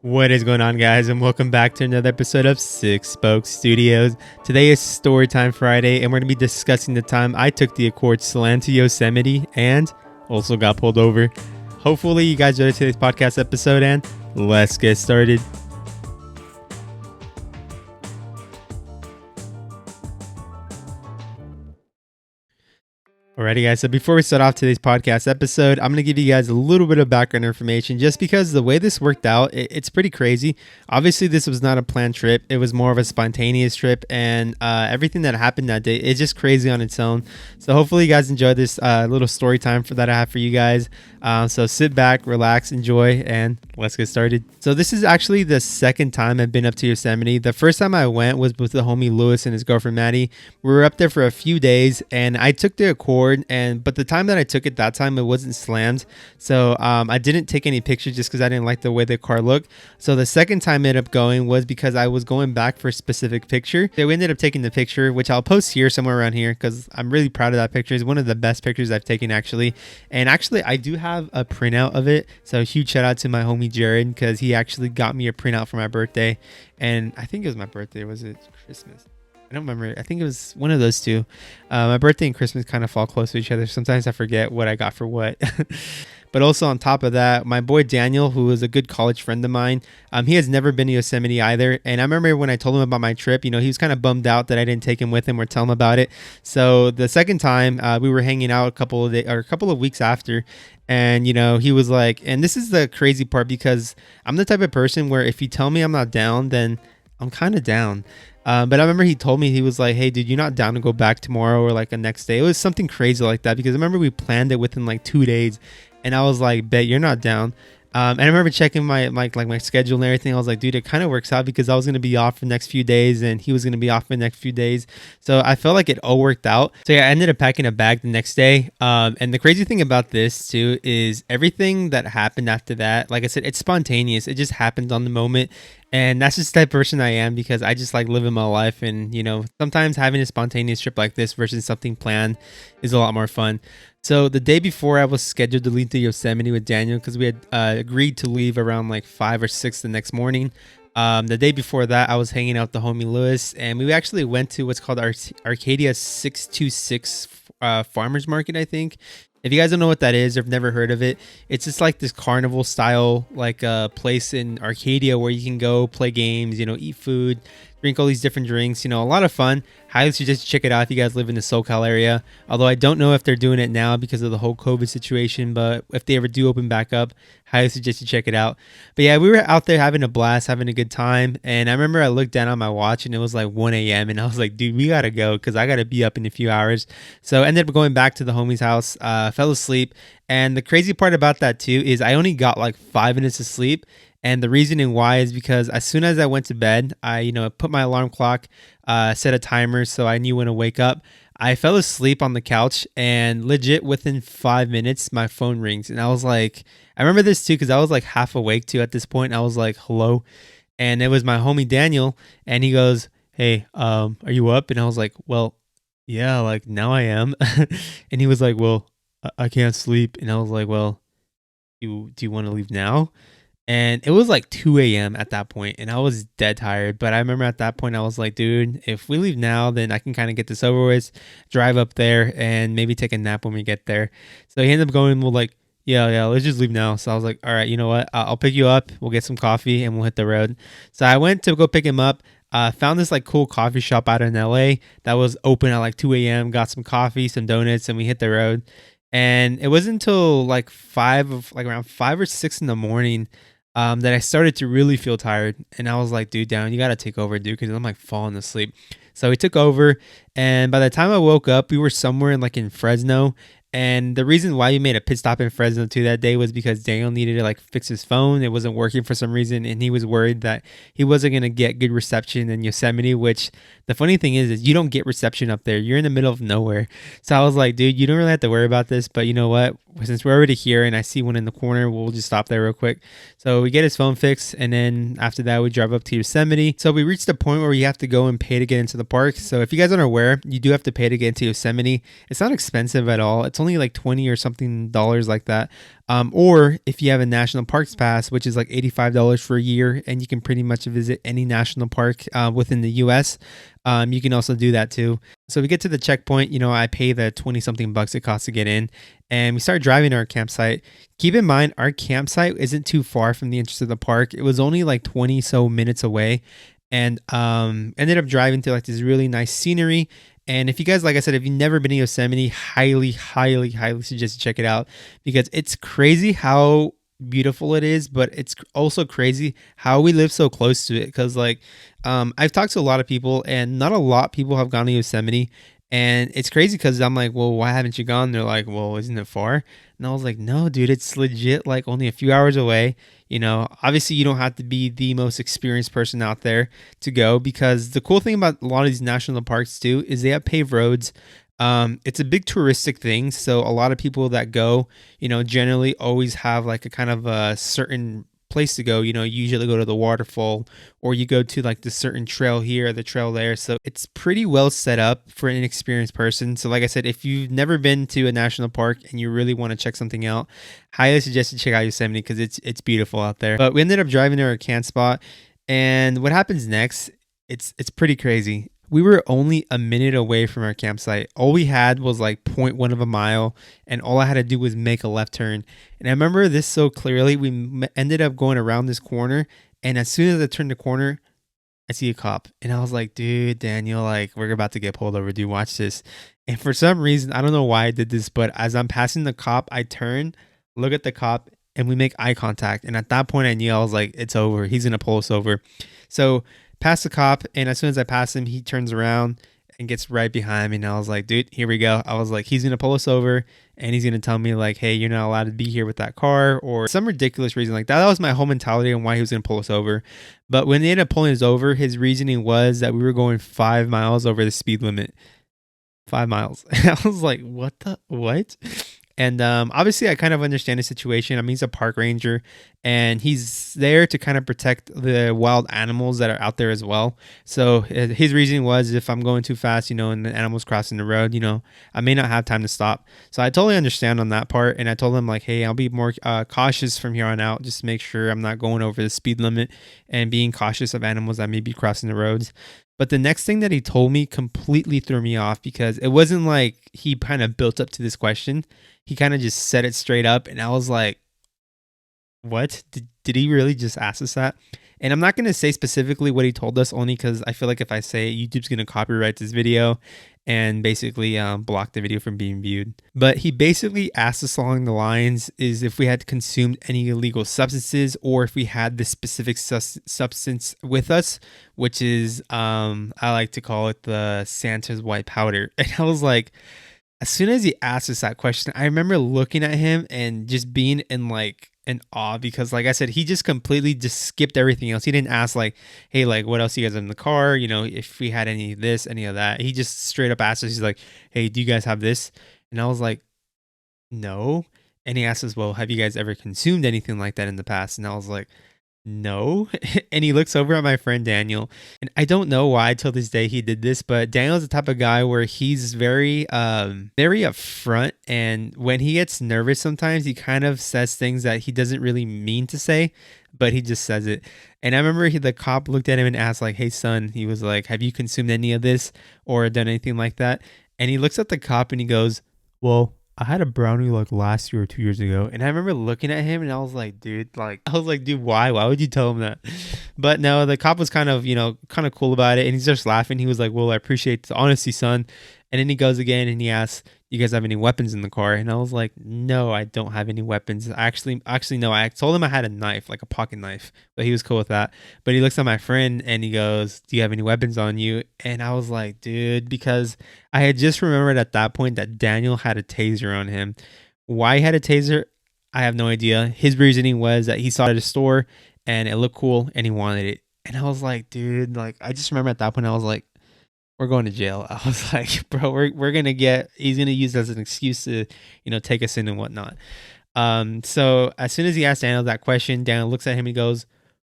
What is going on, guys, and welcome back to another episode of Six Spoke Studios. Today is Storytime Friday, and we're going to be discussing the time I took the Accord Slam to Yosemite and also got pulled over. Hopefully, you guys enjoyed today's podcast episode, and let's get started. Alrighty, guys, so before we start off today's podcast episode, I'm going to give you guys a little bit of background information just because the way this worked out, it's pretty crazy. Obviously, this was not a planned trip. It was more of a spontaneous trip, and everything that happened that day is just crazy on its own. So hopefully you guys enjoy this little story time that I have for you guys. So sit back, relax, enjoy, and let's get started. So this is actually the second time I've been up to Yosemite. The first time I went was with the homie Lewis and his girlfriend Maddie. We were up there for a few days, and I took the Accord. But the time that I took it, that time it wasn't slammed, so I didn't take any pictures just because I didn't like the way the car looked. So the second time I ended up going was because I was going back for a specific picture. So we ended up taking the picture, which I'll post here somewhere around here because I'm really proud of that picture. It's one of the best pictures I've taken, actually. And actually, I do have a printout of it, so huge shout out to my homie Jared because he actually got me a printout for my birthday. And I think it was my birthday. Was it Christmas? I don't remember. I think it was one of those two. My birthday and Christmas kind of fall close to each other. Sometimes I forget what I got for what. But also on top of that, my boy Daniel, who is a good college friend of mine, he has never been to Yosemite either. And I remember when I told him about my trip, he was kind of bummed out that I didn't take him with him or tell him about it. So the second time we were hanging out a couple of weeks after. And, he was like, and this is the crazy part because I'm the type of person where if you tell me I'm not down, then I'm kind of down. But I remember he told me, he was like, hey, dude, you're not down to go back tomorrow or like the next day. It was something crazy like that because I remember we planned it within like 2 days and I was like, bet you're not down. And I remember checking my my schedule and everything. I was like, dude, it kind of works out because I was going to be off for the next few days and he was going to be off for the next few days. So I felt like it all worked out. So yeah, I ended up packing a bag the next day. And the crazy thing about this too is everything that happened after that, like I said, it's spontaneous. It just happened on the moment. And that's just the type of person I am because I just like living my life. And, sometimes having a spontaneous trip like this versus something planned is a lot more fun. So the day before I was scheduled to leave to Yosemite with Daniel because we had agreed to leave around like 5 or 6 the next morning. The day before that, I was hanging out with the homie Lewis and we actually went to what's called Arcadia 626 Farmers Market, I think. If you guys don't know what that is or have never heard of it, it's just like this carnival style like place in Arcadia where you can go play games, eat food, drink all these different drinks, a lot of fun. Highly suggest you check it out if you guys live in the SoCal area. Although I don't know if they're doing it now because of the whole COVID situation, but if they ever do open back up, highly suggest you check it out. But yeah, we were out there having a blast, having a good time. And I remember I looked down on my watch and it was like 1 a.m. and I was like, dude, we got to go because I got to be up in a few hours. So I ended up going back to the homie's house, fell asleep. And the crazy part about that too is I only got like 5 minutes of sleep. And the reasoning why is because as soon as I went to bed, I put my alarm clock, set a timer so I knew when to wake up. I fell asleep on the couch and legit within 5 minutes, my phone rings. And I was like, I remember this too because I was like half awake too at this point. I was like, hello. And it was my homie Daniel. And he goes, hey, are you up? And I was like, well, yeah, like now I am. And he was like, well, I can't sleep. And I was like, well, do you want to leave now? And it was like 2 a.m. at that point, and I was dead tired. But I remember at that point, I was like, dude, if we leave now, then I can kind of get this over with, drive up there, and maybe take a nap when we get there. So he ended up going, well, like, yeah, let's just leave now. So I was like, all right, you know what? I'll pick you up. We'll get some coffee, and we'll hit the road. So I went to go pick him up. Found this like cool coffee shop out in LA that was open at like 2 a.m. Got some coffee, some donuts, and we hit the road. And it wasn't until like around 5 or 6 in the morning that I started to really feel tired. And I was like, dude, down, you got to take over, dude, because I'm like falling asleep. So he took over. And by the time I woke up, we were somewhere in Fresno. And the reason why we made a pit stop in Fresno too that day was because Daniel needed to like fix his phone. It wasn't working for some reason. And he was worried that he wasn't going to get good reception in Yosemite, which the funny thing is you don't get reception up there. You're in the middle of nowhere. So I was like, dude, you don't really have to worry about this. But you know what? Since we're already here and I see one in the corner, we'll just stop there real quick. So we get his phone fixed. And then after that, we drive up to Yosemite. So we reached the point where you have to go and pay to get into the park. So if you guys aren't aware, you do have to pay to get into Yosemite. It's not expensive at all. It's only only like 20 or something dollars like that. Or if you have a national parks pass, which is like $85 for a year, and you can pretty much visit any national park within the US, you can also do that too. So we get to the checkpoint, I pay the 20 something bucks it costs to get in, and we start driving to our campsite. Keep in mind, our campsite isn't too far from the entrance of the park. It was only like 20 so minutes away, and ended up driving to like this really nice scenery. And if you guys, like I said, if you've never been to Yosemite, highly, highly, highly suggest you check it out, because it's crazy how beautiful it is, but it's also crazy how we live so close to it. Because like, I've talked to a lot of people, and not a lot of people have gone to Yosemite, and it's crazy because I'm like, well, why haven't you gone? They're like, well, isn't it far? And I was like, no, dude, it's legit like only a few hours away. Obviously you don't have to be the most experienced person out there to go, because the cool thing about a lot of these national parks too is they have paved roads. It's a big touristic thing, so a lot of people that go, generally always have like a kind of a certain place to go. You usually go to the waterfall, or you go to like the certain trail here, the trail there. So it's pretty well set up for an inexperienced person. So like I said, if you've never been to a national park and you really want to check something out, highly suggest you check out Yosemite, because it's beautiful out there. But we ended up driving to our camp spot, and what happens next, it's pretty crazy. We were only a minute away from our campsite. All we had was like 0.1 of a mile, and all I had to do was make a left turn. And I remember this so clearly. We ended up going around this corner, and as soon as I turned the corner, I see a cop. And I was like, dude, Daniel, like, we're about to get pulled over. Dude, watch this. And for some reason, I don't know why I did this, but as I'm passing the cop, I turn, look at the cop, and we make eye contact. And at that point, I knew, I was like, it's over. He's going to pull us over. So pass the cop, and as soon as I pass him, he turns around and gets right behind me, and I was like, dude, here we go. I was like, he's gonna pull us over, and he's gonna tell me like, hey, you're not allowed to be here with that car, or some ridiculous reason like that. That was my whole mentality on why he was gonna pull us over. But when they ended up pulling us over, his reasoning was that we were going 5 miles over the speed limit. 5 miles. I was like, what? And obviously, I kind of understand the situation. I mean, he's a park ranger, and he's there to kind of protect the wild animals that are out there as well. So his reasoning was, if I'm going too fast, and the animal's crossing the road, I may not have time to stop. So I totally understand on that part. And I told him like, hey, I'll be more cautious from here on out. Just make sure I'm not going over the speed limit and being cautious of animals that may be crossing the roads. But the next thing that he told me completely threw me off, because it wasn't like he kind of built up to this question. He kind of just said it straight up, and I was like, what? Did he really just ask us that? And I'm not going to say specifically what he told us, only because I feel like if I say it, YouTube's going to copyright this video and basically block the video from being viewed. But he basically asked us along the lines is if we had consumed any illegal substances, or if we had this specific substance with us, which is, I like to call it the Santa's white powder. And I was like, as soon as he asked us that question, I remember looking at him and just being in awe, because like I said, he just completely just skipped everything else. He didn't ask like, hey, like what else you guys have in the car? If we had any of this, any of that. He just straight up asked us, he's like, hey, do you guys have this? And I was like, no. And he asked us, well, have you guys ever consumed anything like that in the past? And I was like, no. And he looks over at my friend Daniel, and I don't know why till this day he did this, but Daniel's the type of guy where he's very very upfront, and when he gets nervous sometimes he kind of says things that he doesn't really mean to say, but he just says it. And I remember the cop looked at him and asked like, hey son, he was like, have you consumed any of this or done anything like that? And he looks at the cop and he goes, well, I had a brownie like last year or 2 years ago. And I remember looking at him and I was like, dude, why? Why would you tell him that? But no, the cop was kind of cool about it. And he's just laughing. He was like, well, I appreciate the honesty, son. And then he goes again and he asks, you guys have any weapons in the car? And I was like, no, I don't have any weapons. Actually, no, I told him I had a knife, like a pocket knife, but he was cool with that. But he looks at my friend and he goes, do you have any weapons on you? And I was like, dude, because I had just remembered at that point that Daniel had a taser on him. Why he had a taser, I have no idea. His reasoning was that he saw it at a store and it looked cool and he wanted it. And I was like, dude, like, I just remember at that point, I was like, we're going to jail. I was like, bro, we're going to he's going to use it as an excuse to, take us in and whatnot. So as soon as he asked Daniel that question, Daniel looks at him and goes,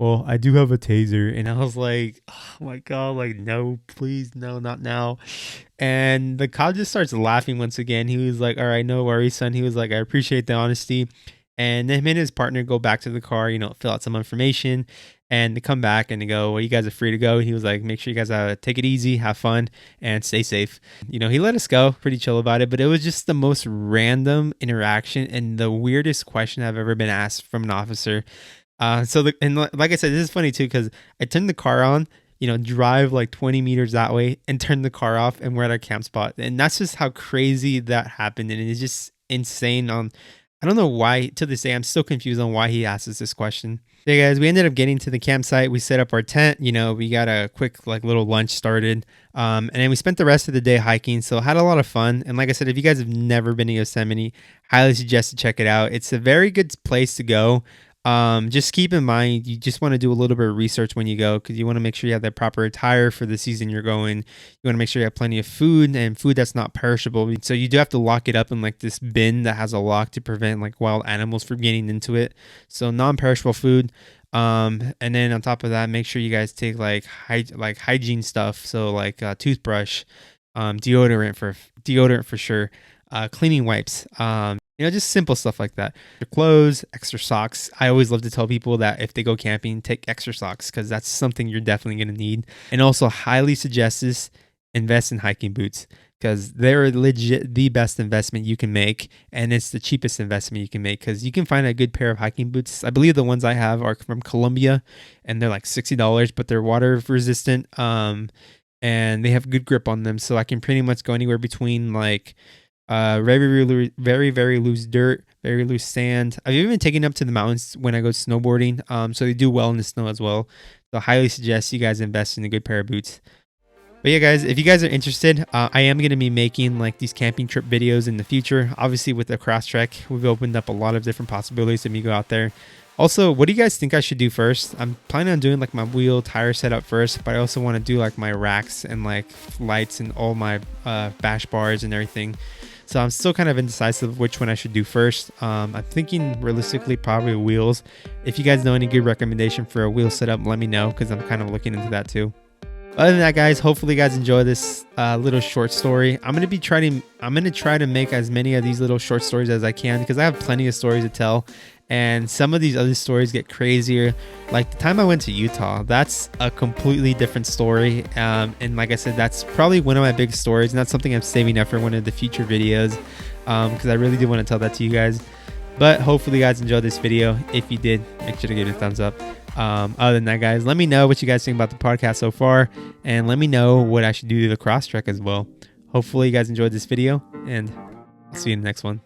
well, I do have a taser. And I was like, oh my God, like, no, please, no, not now. And the cop just starts laughing once again. He was like, all right, no worries, son. He was like, I appreciate the honesty. And then him and his partner go back to the car, fill out some information, and they come back and they go, well, you guys are free to go. He was like, make sure you guys take it easy, have fun, and stay safe. He let us go, pretty chill about it, but it was just the most random interaction and the weirdest question I've ever been asked from an officer. Like I said, this is funny too, because I turned the car on, drive like 20 meters that way and turn the car off, and we're at our camp spot. And that's just how crazy that happened. And it's just insane. I don't know why, to this day, I'm still confused on why he asked us this question. Hey guys, we ended up getting to the campsite. We set up our tent. We got a quick like little lunch started. And then we spent the rest of the day hiking. So had a lot of fun. And like I said, if you guys have never been to Yosemite, highly suggest to check it out. It's a very good place to go. Just keep in mind, you just want to do a little bit of research when you go, because you want to make sure you have the proper attire for the season you're going. You want to make sure you have plenty of food, and food that's not perishable. So you do have to lock it up in like this bin that has a lock to prevent like wild animals from getting into it. So non-perishable food. And then on top of that, make sure you guys take like hygiene stuff. So like toothbrush, deodorant for sure, cleaning wipes, just simple stuff like that. Your clothes, extra socks. I always love to tell people that if they go camping, take extra socks, because that's something you're definitely going to need. And also highly suggest this, invest in hiking boots, because they're legit the best investment you can make. And it's the cheapest investment you can make, because you can find a good pair of hiking boots. I believe the ones I have are from Colombia, and they're like $60, but they're water resistant. And they have good grip on them. So I can pretty much go anywhere between like very loose dirt, very loose sand. I've even taken up to the mountains when I go snowboarding. So they do well in the snow as well. So I highly suggest you guys invest in a good pair of boots. But yeah, guys, if you guys are interested, I am going to be making like these camping trip videos in the future. Obviously, with the Crosstrek, we've opened up a lot of different possibilities if you go out there. Also, what do you guys think I should do first? I'm planning on doing like my wheel tire setup first, but I also want to do like my racks and like lights and all my bash bars and everything. So I'm still kind of indecisive of which one I should do first. I'm thinking realistically probably wheels. If you guys know any good recommendation for a wheel setup, let me know, because I'm kind of looking into that too. Other than that, guys, hopefully you guys enjoy this little short story. I'm gonna try to make as many of these little short stories as I can, because I have plenty of stories to tell. And some of these other stories get crazier. Like the time I went to Utah, that's a completely different story. And like I said, that's probably one of my biggest stories. And that's something I'm saving up for one of the future videos, because I really do want to tell that to you guys. But hopefully you guys enjoyed this video. If you did, make sure to give it a thumbs up. Other than that, guys, let me know what you guys think about the podcast so far. And let me know what I should do to the Crosstrek as well. Hopefully you guys enjoyed this video, and I'll see you in the next one.